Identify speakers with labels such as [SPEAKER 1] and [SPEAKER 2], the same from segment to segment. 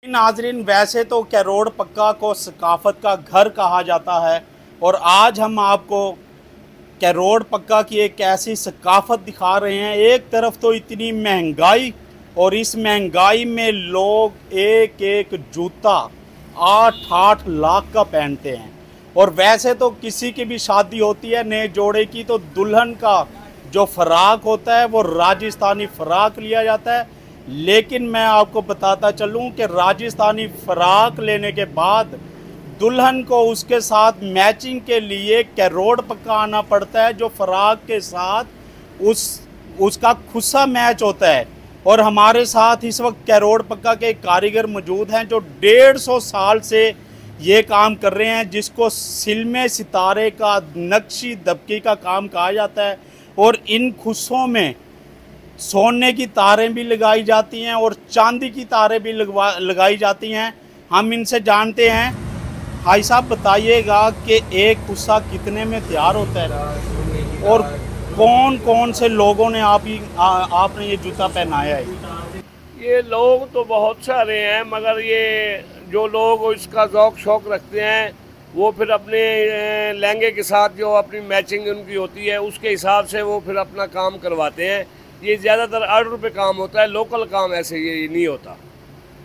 [SPEAKER 1] नाजरीन, वैसे तो कैरोड़ पक्का को सकाफत का घर कहा जाता है और आज हम आपको कैरोड़ पक्का की एक ऐसी सकाफत दिखा रहे हैं। एक तरफ तो इतनी महंगाई और इस महंगाई में लोग एक एक जूता 8-8 लाख का पहनते हैं। और वैसे तो किसी की भी शादी होती है नए जोड़े की तो दुल्हन का जो फ़राक होता है वो राजस्थानी फ़राक लिया जाता है। लेकिन मैं आपको बताता चलूं कि राजस्थानी फ़राक लेने के बाद दुल्हन को उसके साथ मैचिंग के लिए कैरोड़ पक्का आना पड़ता है, जो फ़राक के साथ उसका खुस्सा मैच होता है। और हमारे साथ इस वक्त कैरोड़ पक्का के कारीगर मौजूद हैं जो 150 साल से ये काम कर रहे हैं, जिसको सिलमे सितारे का नक्शी दबकी का काम कहा जाता है। और इन खुस्सों में सोने की तारें भी लगाई जाती हैं और चांदी की तारें भी लगाई जाती हैं। हम इनसे जानते हैं। भाई साहब, बताइएगा कि एक खुस्सा कितने में तैयार होता है और कौन कौन से लोगों ने आपने ये जूता पहनाया है?
[SPEAKER 2] ये लोग तो बहुत सारे हैं, मगर ये जो लोग इसका ज़ौक़ शौक़ रखते हैं वो फिर अपने लहंगे के साथ जो अपनी मैचिंग उनकी होती है उसके हिसाब से वो फिर अपना काम करवाते हैं। ये ज़्यादातर ऑर्डर पे काम होता है, लोकल काम ऐसे ये नहीं होता।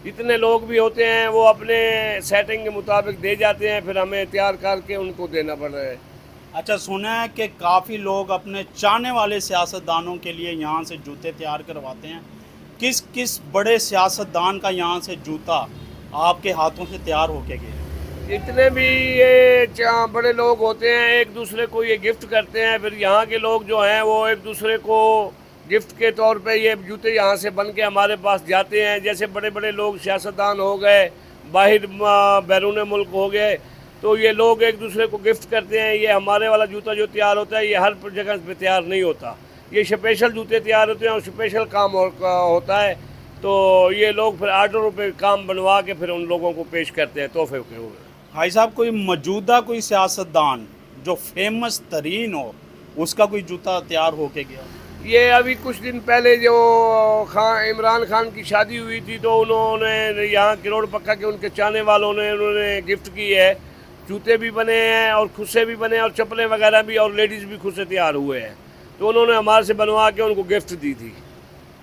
[SPEAKER 2] इतने लोग भी होते हैं वो अपने सेटिंग के मुताबिक दे जाते हैं, फिर हमें तैयार करके उनको देना पड़ रहा है।
[SPEAKER 1] अच्छा, सुना है कि काफ़ी लोग अपने चाहने वाले सियासतदानों के लिए यहाँ से जूते तैयार करवाते हैं। किस किस बड़े सियासतदान का यहाँ से जूता आपके हाथों से तैयार होके गया?
[SPEAKER 2] जितने भी ये बड़े लोग होते हैं एक दूसरे को ये गिफ्ट करते हैं, फिर यहाँ के लोग जो हैं वो एक दूसरे को गिफ्ट के तौर पे ये जूते यहाँ से बन के हमारे पास जाते हैं। जैसे बड़े बड़े लोग सियासतदान हो गए, बाहर बैरून मुल्क हो गए, तो ये लोग एक दूसरे को गिफ्ट करते हैं। ये हमारे वाला जूता जो तैयार होता है ये हर जगह पे तैयार नहीं होता, ये स्पेशल जूते तैयार होते हैं और स्पेशल काम होता है। तो ये लोग फिर ऑर्डरों पे काम बनवा के फिर उन लोगों को पेश करते हैं तोहफे के हुए।
[SPEAKER 1] भाई साहब, कोई मौजूदा कोई सियासतदान जो फेमस तरीन हो उसका कोई जूता तैयार होके गया?
[SPEAKER 2] ये अभी कुछ दिन पहले जो इमरान खान की शादी हुई थी तो उन्होंने यहाँ कैरोड़ पक्का के उनके चाहने वालों ने उन्होंने गिफ्ट की है। जूते भी बने हैं और खुस्से भी बने हैं और चप्पलें वगैरह भी, और लेडीज़ भी खुस्से तैयार हुए हैं, तो उन्होंने हमारे से बनवा के उनको गिफ्ट दी थी।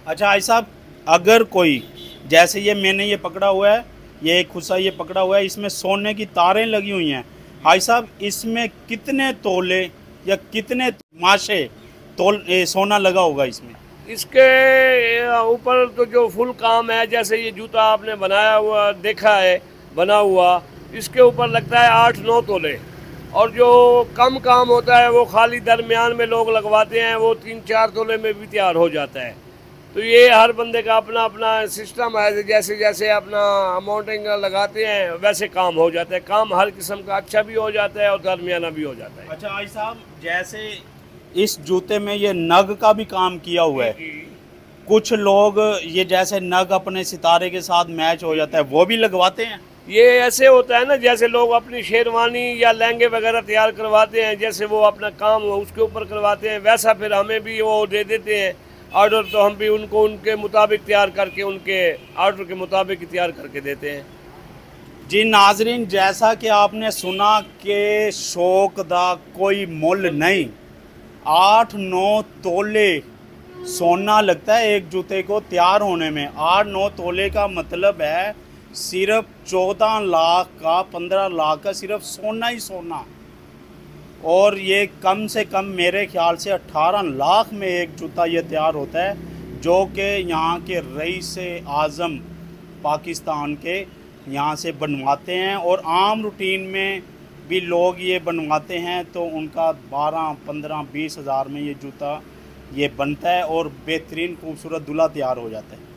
[SPEAKER 1] अच्छा भाई साहब, अगर कोई जैसे ये मैंने ये पकड़ा हुआ है, ये एक खुस्सा ये पकड़ा हुआ है, इसमें सोने की तारें लगी हुई हैं। भाई साहब, इसमें कितने तोले या कितने माशे सोना लगा होगा इसमें?
[SPEAKER 2] इसके ऊपर तो जो फुल काम है, जैसे ये जूता आपने बनाया हुआ देखा है बना हुआ, इसके ऊपर लगता है 8-9 तोले। और जो कम काम होता है वो खाली दरमियान में लोग लगवाते हैं, वो 3-4 तोले में भी तैयार हो जाता है। तो ये हर बंदे का अपना अपना सिस्टम है, जैसे जैसे अपना अमाउंटिंग लगाते हैं वैसे काम हो जाता है। काम हर किस्म का अच्छा भी हो जाता है और दरमियाना भी हो जाता है।
[SPEAKER 1] अच्छा भाई साहब, जैसे इस जूते में ये नग का भी काम किया हुआ है, कुछ लोग ये जैसे नग अपने सितारे के साथ मैच हो जाता है वो भी लगवाते हैं।
[SPEAKER 2] ये ऐसे होता है ना, जैसे लोग अपनी शेरवानी या लहंगे वगैरह तैयार करवाते हैं, जैसे वो अपना काम उसके ऊपर करवाते हैं, वैसा फिर हमें भी वो दे देते हैं ऑर्डर, तो हम भी उनको उनके मुताबिक तैयार करके उनके ऑर्डर के मुताबिक तैयार करके देते हैं।
[SPEAKER 1] जी नाजरीन, जैसा कि आपने सुना कि शौक दा कोई मुल नहीं, 8-9 तोले सोना लगता है एक जूते को तैयार होने में। 8-9 तोले का मतलब है सिर्फ 14 लाख का 15 लाख का सिर्फ सोना ही सोना। और ये कम से कम मेरे ख्याल से 18 लाख में एक जूता ये तैयार होता है, जो कि यहाँ के रईस आज़म पाकिस्तान के यहाँ से बनवाते हैं। और आम रूटीन में भी लोग ये बनवाते हैं तो उनका 12, 15, 20 हज़ार में ये जूता ये बनता है और बेहतरीन खूबसूरत दूल्हा तैयार हो जाता है।